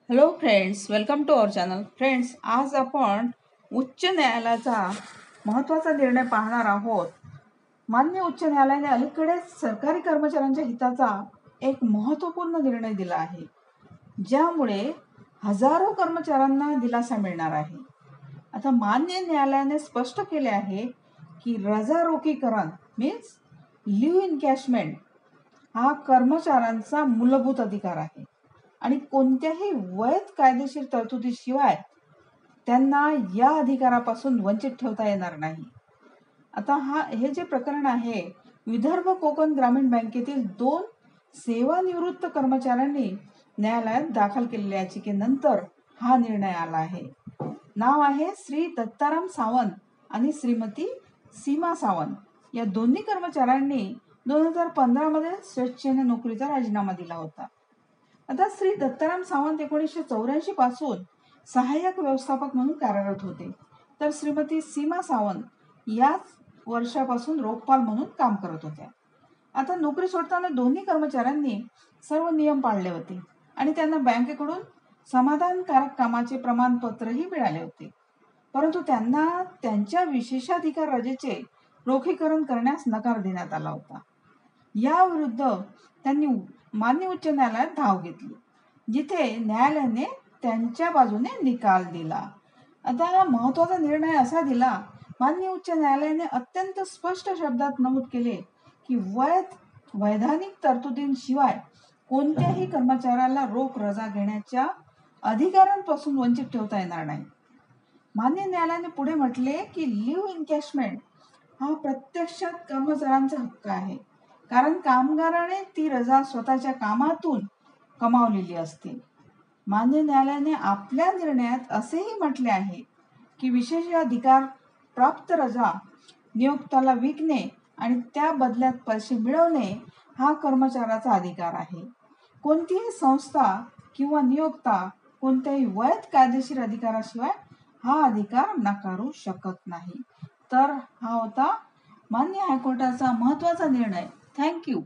Hello friends, welcome to our channel. Friends, आज आपण उच्च न्यायालयाचा महत्त्वाचा निर्णय पाहणार आहोत. माननीय उच्च न्यायालयाने अलीकडेच सरकारी कर्मचाऱ्यांच्या हिताचा एक महत्त्वपूर्ण निर्णय दिला आहे, ज्यामुळे हजारो कर्मचाऱ्यांना दिलासा मिळणार आहे. आता माननीय न्यायालयाने स्पष्ट केले आहे की रजा रोखीकरण मीन्स लिव्ह इनकॅशमेंट हा कर्मचाऱ्यांचा मूलभूत अधिकार आहे आणि कोणत्याही वैध कायदेशीर तरतुदीशिवाय त्यांना या अधिकारापासून वंचित ठेवता येणार नाही. आता हे जे प्रकरण आहे, विदर्भ कोकण ग्रामीण बँकेतील 2 सेवानिवृत्त कर्मचाऱ्यांनी न्यायालयात दाखल केलेल्या याचिकेनंतर हा निर्णय आला आहे. नाव आहे श्री दत्ताराम सावंत आणि श्रीमती सीमा सावंत. या दोन्ही कर्मचाऱ्यांनी 2015 मध्ये स्वेच्छेने नोकरीचा राजीनामा दिला होता. आता श्री दत्ताराम सावंत 1984 पासून सहाय्यक व्यवस्थापक म्हणून कार्यरत होते, तर श्रीमती सीमा सावंत याच वर्षापासून रोखपाल म्हणून काम करत होत्या. आता नोकरी सोडताना दोन्ही कर्मचाऱ्यांनी सर्व नियम पाळले होते आणि त्यांना बँकेकडून समाधानकारक कामाचे प्रमाणपत्रही मिळाले होते, परंतु त्यांना त्यांच्या विशेषाधिकार रजेचे रोखीकरण करण्यास नकार देण्यात आला होता. याविरुद्ध त्यांनी माननीय उच्च न्यायालयात धाव घेतली, जिथे न्यायालयाने त्यांच्या बाजूने निकाल दिला. आता महत्त्वाचा निर्णय असा दिला, माननीय उच्च न्यायालयाने अत्यंत स्पष्ट शब्दात नमूद केले की वैधानिक तरतुदींशिवाय कोणत्याही कर्मचाऱ्याला रोख रजा घेण्याच्या अधिकारांपासून वंचित ठेवता येणार नाही. माननीय न्यायालयाने पुढे म्हटले की लिव्ह इनकॅशमेंट हा प्रत्यक्षात कर्मचाऱ्यांचा हक्क आहे, कारण कामगाराने ती रजा स्वतःच्या कामातून कमावलेली असते. माननीय न्यायालयाने आपल्या निर्णयात असेही म्हटले आहे की विशेषाधिकार प्राप्त रजा नियोक्त्याला विकणे आणि त्या बदल्यात पैसे मिळवणे हा कर्मचाऱ्याचा अधिकार आहे. कोणतीही संस्था किंवा नियोक्ता कोणत्याही वैध कायदेशीर अधिकाराशिवाय हा अधिकार नाकारू शकत नाही. तर हा होता माननीय हायकोर्टाचा महत्त्वाचा निर्णय. थँक्यू.